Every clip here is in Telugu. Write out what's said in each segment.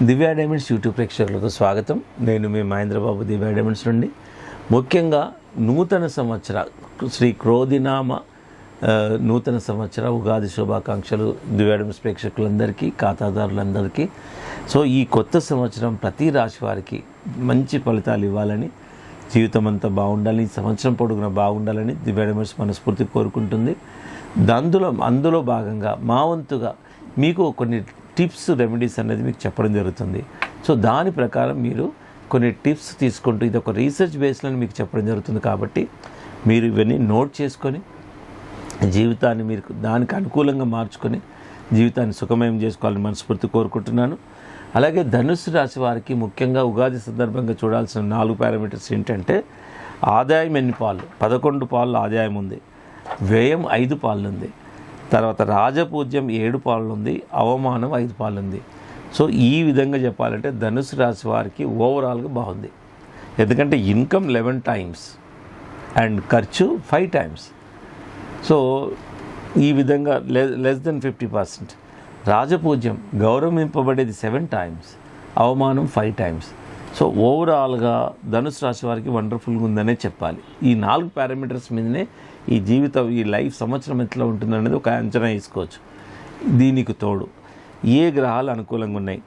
దివ్య డైమండ్స్ యూట్యూబ్ ప్రేక్షకులకు స్వాగతం. నేను మీ మహేంద్రబాబు దివ్య డైమండ్స్ నుండి. ముఖ్యంగా నూతన సంవత్సర శ్రీ క్రోధినామ నూతన సంవత్సర ఉగాది శుభాకాంక్షలు దివ్య డైమండ్స్ ప్రేక్షకులందరికీ, ఖాతాదారులందరికీ. సో ఈ కొత్త సంవత్సరం ప్రతి రాశి వారికి మంచి ఫలితాలు ఇవ్వాలని, జీవితం అంతా బాగుండాలని, సంవత్సరం పొడుగున బాగుండాలని దివ్య డైమండ్స్ మనస్ఫూర్తి కోరుకుంటుంది. అందులో భాగంగా మా వంతుగా మీకు కొన్ని టిప్స్, రెమెడీస్ అనేది మీకు చెప్పడం జరుగుతుంది. సో దాని ప్రకారం మీరు కొన్ని టిప్స్ తీసుకుంటూ, ఇది ఒక రీసెర్చ్ బేస్లో మీకు చెప్పడం జరుగుతుంది. కాబట్టి మీరు ఇవన్నీ నోట్ చేసుకొని జీవితాన్ని మీరు దానికి అనుకూలంగా మార్చుకొని జీవితాన్ని సుఖమయం చేసుకోవాలని మనస్ఫూర్తి కోరుకుంటున్నాను. అలాగే ధనుస్సు రాశి వారికి ముఖ్యంగా ఉగాది సందర్భంగా చూడాల్సిన 4 పారామీటర్స్ ఏంటంటే, ఆదాయం ఎన్ని పాలు? 11 పాలు ఆదాయం ఉంది. వ్యయం 5 పాలు ఉంది. తర్వాత రాజపూజ్యం 7 పాలు ఉంది. అవమానం 5 పాలు ఉంది. సో ఈ విధంగా చెప్పాలంటే ధనుసు రాశి వారికి ఓవరాల్గా బాగుంది. ఎందుకంటే ఇన్కమ్ 11 టైమ్స్ అండ్ ఖర్చు 5 టైమ్స్. సో ఈ విధంగా లెస్ దెన్ 50%. రాజపూజ్యం గౌరవింపబడేది 7 టైమ్స్, అవమానం 5 టైమ్స్. సో ఓవరాల్గా ధనుసు రాశి వారికి వండర్ఫుల్గా ఉందనే చెప్పాలి. ఈ 4 పారామీటర్స్ మీదనే ఈ జీవితం, ఈ లైఫ్ సంవత్సరం ఎట్లా ఉంటుందనేది ఒక అంచనా వేసుకోవచ్చు. దీనికి తోడు ఏ గ్రహాలు అనుకూలంగా ఉన్నాయి?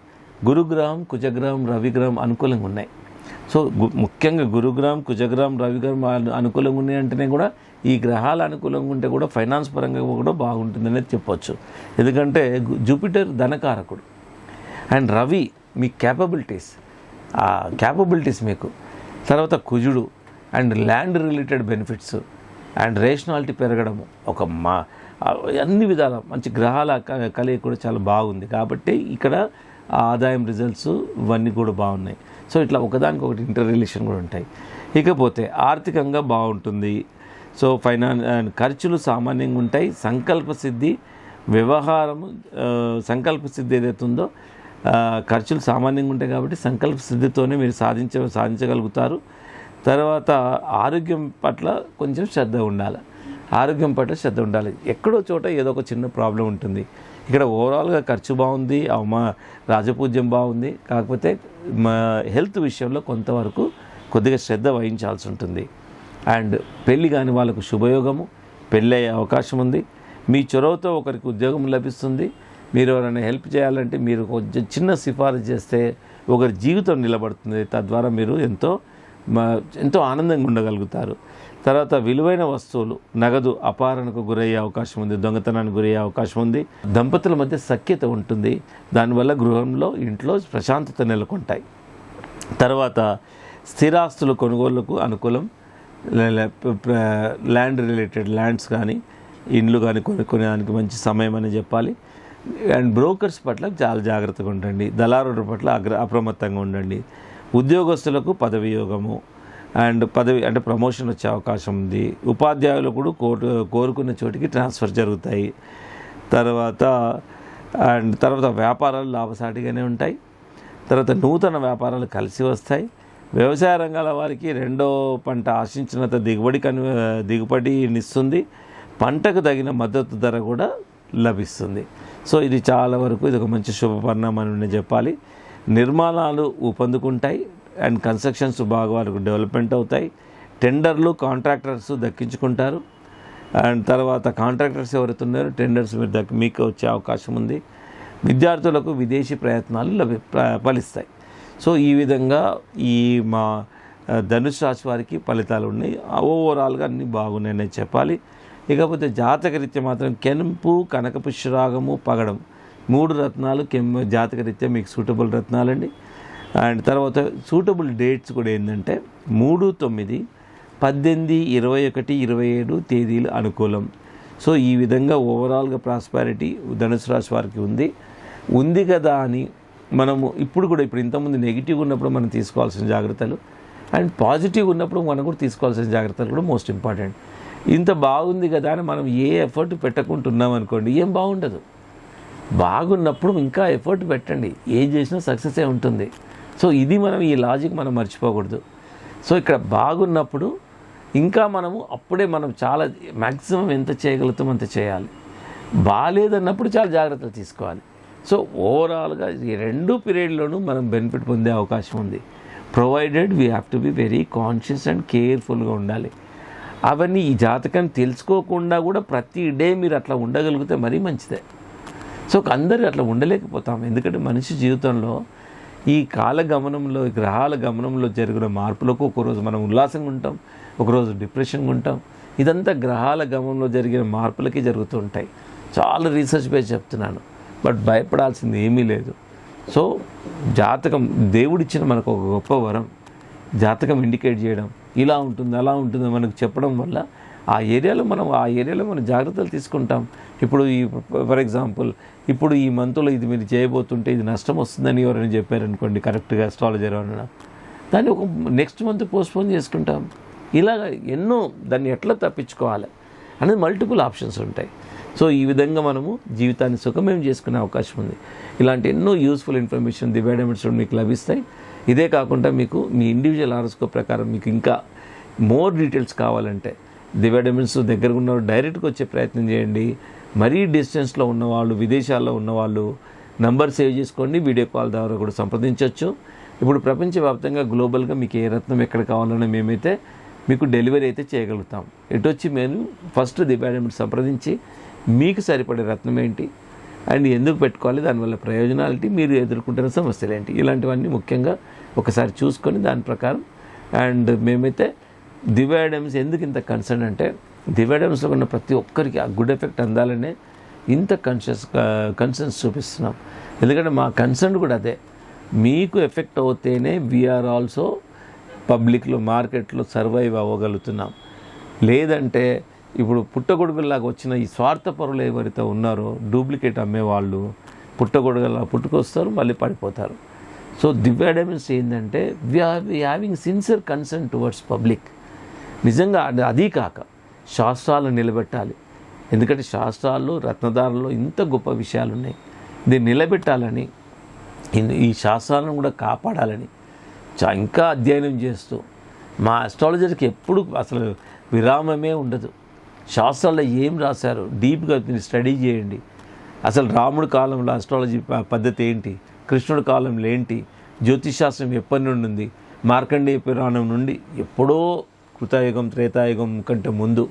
గురుగ్రహం, కుజగ్రహం, రవిగ్రహం అనుకూలంగా ఉన్నాయి. సో ముఖ్యంగా గురుగ్రహం, కుజగ్రహం, రవిగ్రహం అనుకూలంగా ఉన్నాయి అంటేనే కూడా ఈ గ్రహాలు అనుకూలంగా ఉంటే కూడా ఫైనాన్స్ పరంగా కూడా బాగుంటుందనేది చెప్పవచ్చు. ఎందుకంటే జూపిటర్ ధనకారకుడు అండ్ రవి మీ క్యాపబిలిటీస్ మీకు. తర్వాత కుజుడు and land related benefits and rationality పెరగడము, అన్ని విధాల మంచి గ్రహాల కలయిక కూడా చాలా బాగుంది. కాబట్టి ఇక్కడ ఆదాయం రిజల్ట్స్ ఇవన్నీ కూడా బాగున్నాయి. సో ఇట్లా ఒకదానికొకటి ఇంటర్ రిలేషన్ కూడా ఉంటాయి. ఇకపోతే ఆర్థికంగా బాగుంటుంది. సో ఖర్చులు సామాన్యంగా ఉంటాయి. సంకల్ప సిద్ధి, వ్యవహారము సంకల్ప సిద్ధి ఏదైతే ఉందో ఖర్చులు సామాన్యంగా ఉంటాయి. కాబట్టి సంకల్ప సిద్ధితోనే మీరు సాధించగలుగుతారు. తర్వాత ఆరోగ్యం పట్ల కొంచెం శ్రద్ధ ఉండాలి. ఎక్కడో చోట ఏదో ఒక చిన్న ప్రాబ్లం ఉంటుంది. ఇక్కడ ఓవరాల్గా ఖర్చు బాగుంది, రాజపూజ్యం బాగుంది. కాకపోతే హెల్త్ విషయంలో కొంతవరకు కొద్దిగా శ్రద్ధ వహించాల్సి ఉంటుంది. అండ్ పెళ్ళి కాని వాళ్ళకు శుభయోగము, పెళ్ళి అయ్యే అవకాశం ఉంది. మీ చొరవతో ఒకరికి ఉద్యోగం లభిస్తుంది. మీరు ఎవరైనా హెల్ప్ చేయాలంటే మీరు కొంచెం చిన్న సిఫారసు చేస్తే ఒకరి జీవితం నిలబడుతుంది. తద్వారా మీరు ఎంతో ఆనందంగా ఉండగలుగుతారు. తర్వాత విలువైన వస్తువులు, నగదు అపహరణకు గురయ్యే అవకాశం ఉంది, దొంగతనానికి గురయ్యే అవకాశం ఉంది. దంపతుల మధ్య సఖ్యత ఉంటుంది. దానివల్ల ఇంట్లో ప్రశాంతత నెలకొంటాయి. తర్వాత స్థిరాస్తులు కొనుగోళ్లకు అనుకూలం. ల్యాండ్ రిలేటెడ్ ల్యాండ్స్ కానీ ఇండ్లు కానీ కొనుక్కోడానికి మంచి సమయం అని చెప్పాలి. అండ్ బ్రోకర్స్ పట్ల చాలా జాగ్రత్తగా ఉండండి. దళారుల పట్ల అప్రమత్తంగా ఉండండి. ఉద్యోగస్తులకు పదవి యోగము అండ్ అంటే ప్రమోషన్ వచ్చే అవకాశం ఉంది. ఉపాధ్యాయులు కూడా కోరుకున్న చోటికి ట్రాన్స్ఫర్ జరుగుతాయి. తర్వాత వ్యాపారాలు లాభసాటిగానే ఉంటాయి. తర్వాత నూతన వ్యాపారాలు కలిసి వస్తాయి. వ్యవసాయ రంగాల వారికి రెండో పంట ఆశించినంత దిగుబడినిస్తుంది. పంటకు తగిన మద్దతు ధర కూడా లభిస్తుంది. సో ఇది చాలా వరకు ఇది ఒక మంచి శుభపరిణామం అని చెప్పాలి. నిర్మాణాలు ఊపందుకుంటాయి అండ్ కన్స్ట్రక్షన్స్ బాగా వరకు డెవలప్మెంట్ అవుతాయి. టెండర్లు, కాంట్రాక్టర్స్ దక్కించుకుంటారు. అండ్ తర్వాత కాంట్రాక్టర్స్ ఎవరైతే ఉన్నారో టెండర్స్ మీకు వచ్చే అవకాశం ఉంది. విద్యార్థులకు విదేశీ ప్రయత్నాలు ఫలిస్తాయి. సో ఈ విధంగా మా ధనుసు రాశి వారికి ఫలితాలు ఉన్నాయి. ఓవరాల్గా అన్నీ బాగున్నాయని చెప్పాలి. ఇకపోతే జాతకరీత్యా మాత్రం కెంపు, కనకపుష్యరాగము, పగడం 3 రత్నాలు జాతకరీత్యా మీకు సూటబుల్ రత్నాలండి. అండ్ తర్వాత సూటబుల్ డేట్స్ కూడా ఏంటంటే 3, 9, 18, 21, 27 తేదీలు అనుకూలం. సో ఈ విధంగా ఓవరాల్గా ప్రాస్పారిటీ ధనుసు రాశి వారికి ఉంది కదా అని మనము ఇప్పుడు ఇంతకుముందు నెగిటివ్ ఉన్నప్పుడు మనం తీసుకోవాల్సిన జాగ్రత్తలు అండ్ పాజిటివ్ ఉన్నప్పుడు మనం కూడా తీసుకోవాల్సిన జాగ్రత్తలు కూడా మోస్ట్ ఇంపార్టెంట్. ఇంత బాగుంది కదా అని మనం ఏ ఎఫర్ట్ పెట్టకుంటున్నాం అనుకోండి, ఏం బాగుండదు. బాగున్నప్పుడు ఇంకా ఎఫర్ట్ పెట్టండి, ఏం చేసినా సక్సెసే ఉంటుంది. సో ఇది ఈ లాజిక్ మనం మర్చిపోకూడదు. సో ఇక్కడ బాగున్నప్పుడు ఇంకా అప్పుడే చాలా మ్యాక్సిమం ఎంత చేయగలుగుతాం అంత చేయాలి. బాగాలేదన్నప్పుడు చాలా జాగ్రత్తలు తీసుకోవాలి. సో ఓవరాల్గా ఈ 2 పీరియడ్లోనూ మనం బెనిఫిట్ పొందే అవకాశం ఉంది, provided we have to be very conscious and కేర్ఫుల్గా ఉండాలి. అవన్నీ ఈ జాతకాన్ని తెలుసుకోకుండా కూడా ప్రతి డే మీరు అట్లా ఉండగలిగితే మరీ మంచిదే. సో అందరూ అట్లా ఉండలేకపోతాం, ఎందుకంటే మనిషి జీవితంలో ఈ కాలగమనంలో, ఈ గ్రహాల గమనంలో జరిగిన మార్పులకు ఒకరోజు మనం ఉల్లాసంగా ఉంటాం, ఒకరోజు డిప్రెషన్గా ఉంటాం. ఇదంతా గ్రహాల గమనంలో జరిగిన మార్పులకి జరుగుతూ ఉంటాయి. చాలా రీసెర్చ్ బేస్ చెప్తున్నాను, బట్ భయపడాల్సింది ఏమీ లేదు. సో జాతకం దేవుడిచ్చిన మనకు ఒక గొప్ప వరం. జాతకం ఇండికేట్ చేయడం, ఇలా ఉంటుంది అలా ఉంటుంది మనకు చెప్పడం వల్ల ఆ ఏరియాలో మనం జాగ్రత్తలు తీసుకుంటాం. ఇప్పుడు ఫర్ ఎగ్జాంపుల్ ఇప్పుడు ఈ మంత్లో ఇది మీరు చేయబోతుంటే ఇది నష్టం వస్తుందని ఎవరైనా చెప్పారనుకోండి, కరెక్ట్గా అస్ట్రాలజర్ అనడం, దాన్ని ఒక నెక్స్ట్ మంత్ పోస్ట్పోన్ చేసుకుంటాం. ఇలాగ ఎన్నో దాన్ని ఎట్లా తప్పించుకోవాలి అనేది మల్టిపుల్ ఆప్షన్స్ ఉంటాయి. సో ఈ విధంగా మనము జీవితాన్ని సుఖమయం చేసుకునే అవకాశం ఉంది. ఇలాంటి ఎన్నో యూస్ఫుల్ ఇన్ఫర్మేషన్ దివ్య డైమండ్స్లో మీకు లభిస్తాయి. ఇదే కాకుండా మీకు మీ ఇండివిజువల్ హారోస్కోప్ ప్రకారం మీకు ఇంకా మోర్ డీటెయిల్స్ కావాలంటే దివ్య డైమండ్స్ దగ్గర ఉన్న డైరెక్ట్గా వచ్చే ప్రయత్నం చేయండి. మరీ డిస్టెన్స్లో ఉన్నవాళ్ళు, విదేశాల్లో ఉన్నవాళ్ళు నంబర్ సేవ్ చేసుకోండి, వీడియో కాల్ ద్వారా కూడా సంప్రదించవచ్చు. ఇప్పుడు ప్రపంచవ్యాప్తంగా గ్లోబల్గా మీకు ఏ రత్నం ఎక్కడ కావాలన్నా మేమైతే మీకు డెలివరీ అయితే చేయగలుగుతాం. వచ్చి మేము ఫస్ట్ దివ్య డైమండ్స్ సంప్రదించి మీకు సరిపడే రత్నం ఏంటి అండ్ ఎందుకు పెట్టుకోవాలి, దానివల్ల ప్రయోజనాలు ఏంటి, మీరు ఎదుర్కొంటున్న సమస్యలు ఏంటి, ఇలాంటివన్నీ ముఖ్యంగా ఒకసారి చూసుకొని దాని ప్రకారం. అండ్ మేమైతే దివ్య డైమండ్స్ ఎందుకు ఇంత కన్సర్న్ అంటే, దివ్య డైమండ్స్లో ఉన్న ప్రతి ఒక్కరికి ఆ గుడ్ ఎఫెక్ట్ అందాలనే ఇంత కన్సర్న్స్ చూపిస్తున్నాం. ఎందుకంటే మా కన్సర్న్ కూడా అదే, మీకు ఎఫెక్ట్ అవుతేనే వీఆర్ ఆల్సో పబ్లిక్లో మార్కెట్లో సర్వైవ్ అవ్వగలుగుతున్నాం. లేదంటే ఇప్పుడు పుట్టగొడుగుల్లాగా వచ్చిన ఈ స్వార్థపరులు ఎవరైతే ఉన్నారో, డూప్లికేట్ అమ్మేవాళ్ళు పుట్టగొడుగులా పుట్టుకొస్తారు, మళ్ళీ పడిపోతారు. సో దివ్య డైమండ్స్ ఏంటంటే we having sincere concern towards public. నిజంగా అది కాక శాస్త్రాలను నిలబెట్టాలి. ఎందుకంటే శాస్త్రాల్లో, రత్నధారంలో ఇంత గొప్ప విషయాలు ఉన్నాయి. దీన్ని నిలబెట్టాలని, ఈ శాస్త్రాలను కూడా కాపాడాలని ఇంకా అధ్యయనం చేస్తూ, మా అస్ట్రాలజర్కి ఎప్పుడు అసలు విరామమే ఉండదు. శాస్త్రాల్లో ఏం రాశారు డీప్గా మీరు స్టడీ చేయండి. అసలు రాముడి కాలంలో అస్ట్రాలజీ పద్ధతి ఏంటి, కృష్ణుడి కాలంలో ఏంటి, జ్యోతిషాస్త్రం ఎప్పటి నుండి ఉంది, మార్కండేయ పురాణం నుండి ఎప్పుడో కృతయుగం త్రేతాయుగం కంటే ముందు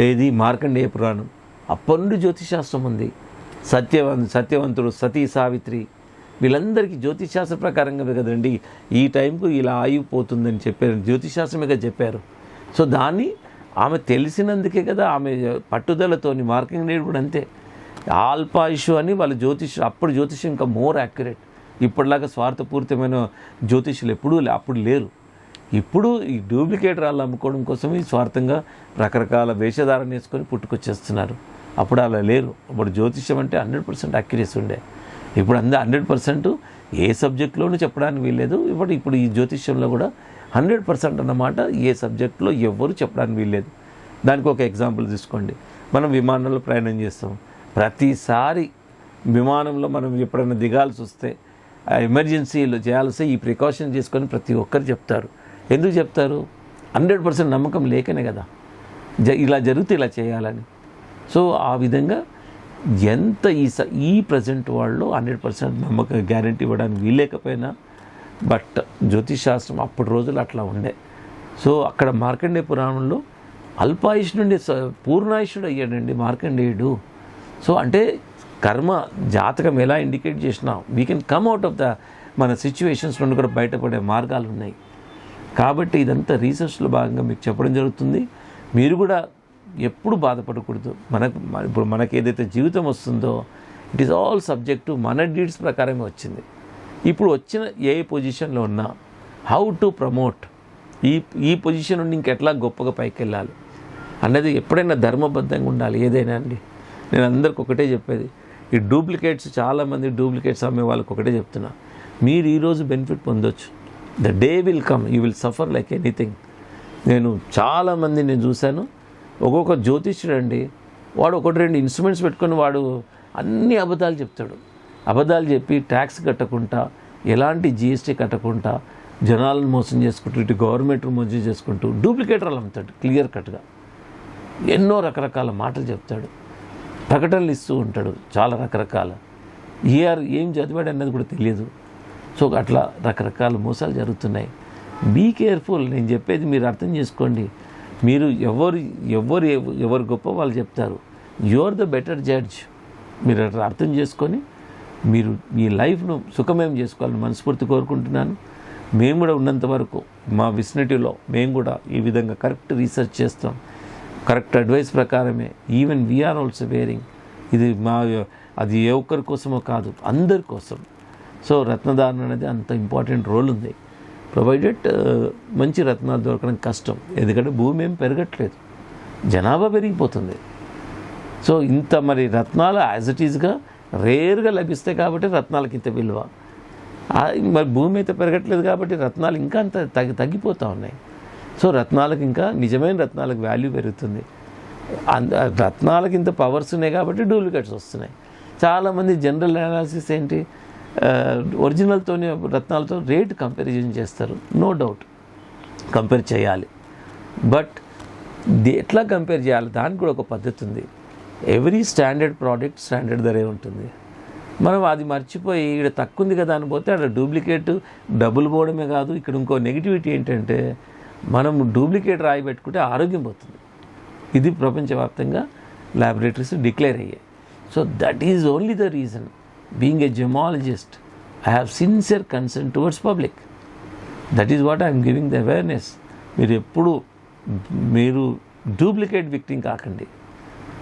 ఏది మార్కండేయ పురాణం, అప్పటి నుండి జ్యోతిషాస్త్రం ఉంది. సత్యవంతుడు, సతీ సావిత్రి, వీళ్ళందరికీ జ్యోతిషాస్త్ర ప్రకారంగా కదండి ఈ టైంకు ఇలా ఆగిపోతుందని చెప్పారు, జ్యోతిషాస్త్రమే చెప్పారు. సో దాన్ని ఆమె తెలిసినందుకే కదా ఆమె పట్టుదలతోని, మార్కండేయుడు కూడా అంతే, ఆల్పాయుషు అని వాళ్ళ జ్యోతిష్యం, అప్పుడు జ్యోతిష్యం ఇంకా మోర్ యాక్యురేట్. ఇప్పటిలాగా స్వార్థపూరితమైన జ్యోతిష్యులు అప్పుడు లేరు. ఇప్పుడు ఈ డూప్లికేట్ రాళ్ళు అమ్ముకోవడం కోసం ఈ స్వార్థంగా రకరకాల వేషధారణ వేసుకొని పుట్టుకొచ్చేస్తున్నారు. అప్పుడు అలా లేరు. అప్పుడు జ్యోతిష్యం అంటే 100% అక్యురసీ ఉండే. ఇప్పుడు 100% ఏ సబ్జెక్టులోనూ చెప్పడానికి వీల్లేదు. ఇప్పుడు ఈ జ్యోతిష్యంలో కూడా 100% అన్నమాట ఏ సబ్జెక్టులో ఎవ్వరూ చెప్పడానికి వీల్లేదు. దానికి ఒక ఎగ్జాంపుల్ తీసుకోండి. మనం విమానంలో ప్రయాణం చేస్తాం. ప్రతిసారి విమానంలో మనం ఎప్పుడైనా దిగాల్సి వస్తే ఎమర్జెన్సీలో చేయాల్సి ఈ ప్రికాషన్ చేసుకొని ప్రతి ఒక్కరు చెప్తారు. ఎందుకు చెప్తారు? 100% నమ్మకం లేకనే కదా, ఇలా జరిగితే ఇలా చేయాలని. సో ఆ విధంగా ఎంత ఈ ప్రజెంట్ వాళ్ళు 100% నమ్మకం గ్యారంటీ ఇవ్వడానికి వీలేకపోయినా, బట్ జ్యోతిషాస్త్రం అప్పటి రోజులు అట్లా ఉండే. సో అక్కడ మార్కండేయ పురాణంలో అల్పాయుష్ నుండి పూర్ణాయుషుడు అయ్యాడండి మార్కండేయుడు. సో అంటే కర్మ జాతకం ఎలా ఇండికేట్ చేసినా we can come out of మన సిచ్యువేషన్స్ నుండి కూడా బయటపడే మార్గాలు ఉన్నాయి. కాబట్టి ఇదంతా రీసెర్చ్లో భాగంగా మీకు చెప్పడం జరుగుతుంది. మీరు కూడా ఎప్పుడు బాధపడకూడదు. ఇప్పుడు మనకు ఏదైతే జీవితం వస్తుందో it is all subject to మన డీడ్స్ ప్రకారమే వచ్చింది. ఇప్పుడు వచ్చిన ఏ పొజిషన్లో ఉన్నా హౌ టు ప్రమోట్ ఈ పొజిషన్ నుండి ఇంకెట్లా గొప్పగా పైకి వెళ్ళాలి అన్నది ఎప్పుడైనా ధర్మబద్ధంగా ఉండాలి. ఏదైనా అండి, నేను అందరికి ఒకటే చెప్పేది, ఈ డూప్లికేట్స్ చాలామంది డూప్లికేట్స్ అమ్మే వాళ్ళకి ఒకటే చెప్తున్నా, మీరు ఈరోజు బెనిఫిట్ పొందొచ్చు, the day will come you will suffer like anything. నేను చాలామంది నేను చూశాను, ఒక్కొక్క జ్యోతిష్యుడు అండి, వాడు 1-2 ఇన్స్ట్రుమెంట్స్ పెట్టుకొని వాడు అన్ని అబద్ధాలు చెప్తాడు. అబద్ధాలు చెప్పి ట్యాక్స్ కట్టకుండా, ఎలాంటి జిఎస్టీ కట్టకుండా జనాలను మోసం చేసుకుంటూ, ఇటు గవర్నమెంట్ మోసం చేసుకుంటూ డూప్లికేటర్లు అమ్ముతాడు. క్లియర్ కట్గా ఎన్నో రకరకాల మాటలు చెప్తాడు, ప్రకటనలు ఇస్తూ ఉంటాడు చాలా రకరకాల. ఏం చదివాడు అన్నది కూడా తెలియదు. సో అట్లా రకరకాల మోసాలు జరుగుతున్నాయి. Be careful. నేను చెప్పేది మీరు అర్థం చేసుకోండి. మీరు ఎవరు గొప్ప వాళ్ళు చెప్తారు. You are the better judge. మీరు అట్లా అర్థం చేసుకొని మీరు మీ లైఫ్ను సుఖమయం చేసుకోవాలని మనస్ఫూర్తి కోరుకుంటున్నాను. మేము కూడా ఉన్నంత వరకు మా విసినిటీలో మేము కూడా ఈ విధంగా కరెక్ట్ రీసెర్చ్ చేస్తాం. కరెక్ట్ అడ్వైస్ ప్రకారమే ఈవెన్ వీఆర్ ఆల్సో వేరింగ్. ఇది అది ఏ ఒక్కరి కోసమో కాదు, అందరి కోసం. సో రత్నధారణ అనేది అంత ఇంపార్టెంట్ రోల్ ఉంది. ప్రొవైడెడ్ మంచి రత్నాలు దొరకడం కష్టం, ఎందుకంటే భూమి ఏం పెరగట్లేదు, జనాభా పెరిగిపోతుంది. సో ఇంత మరి రత్నాలు యాజ్ ఇట్ ఈజ్గా రేర్గా లభిస్తాయి కాబట్టి రత్నాలకి ఇంత విలువ. మరి భూమి అయితే పెరగట్లేదు కాబట్టి రత్నాలు ఇంకా అంత తగ్గిపోతూ ఉన్నాయి. సో రత్నాలకు ఇంకా నిజమైన రత్నాలకు వాల్యూ పెరుగుతుంది. రత్నాలకు ఇంత పవర్స్ ఉన్నాయి కాబట్టి డూప్లికేట్స్ వస్తున్నాయి. చాలామంది జనరల్ అనాలిసిస్ ఏంటి, ఒరిజినల్తో రత్నాలతో రేట్ కంపారిజన్ చేస్తారు. నో డౌట్ కంపేర్ చేయాలి, బట్ ఎట్లా కంపేర్ చేయాలి దానికి కూడా ఒక పద్ధతి ఉంది. ఎవ్రీ స్టాండర్డ్ ప్రోడక్ట్ స్టాండర్డ్ ధరే ఉంటుంది. మనం అది మర్చిపోయి ఇక్కడ తక్కువ ఉంది కదా అని పోతే అక్కడ డూప్లికేట్ డబ్బులు పోవడమే కాదు, ఇక్కడ ఇంకో నెగిటివిటీ ఏంటంటే మనం డూప్లికేట్ రాయి పెట్టుకుంటే ఆరోగ్యం పోతుంది. ఇది ప్రపంచవ్యాప్తంగా ల్యాబొరేటరీస్ డిక్లేర్ అయ్యాయి. So that is only the reason. Being a gemmologist, I have sincere concern towards public. That is what I'm giving the awareness. మీరు డూప్లికేట్ విక్టిమ్ కాకండి.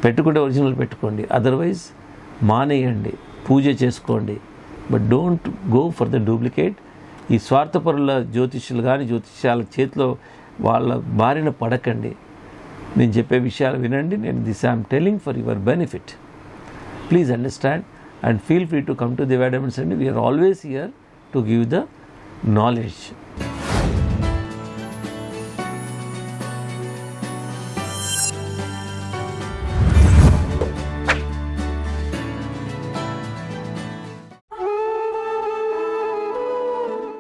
పెట్టుకుంటే ఒరిజినల్ పెట్టుకోండి, అదర్వైజ్ మానేయండి, పూజ చేసుకోండి, but don't go for the duplicate. ఈ స్వార్థపరుల జ్యోతిష్యులు కానీ జ్యోతిష్యాల చేతిలో వాళ్ళ బారిన పడకండి. నేను చెప్పే విషయాలు వినండి. నేను this I'm telling for your benefit. Please understand and feel free to come to Divya Diamonds, and we are always here to give the knowledge.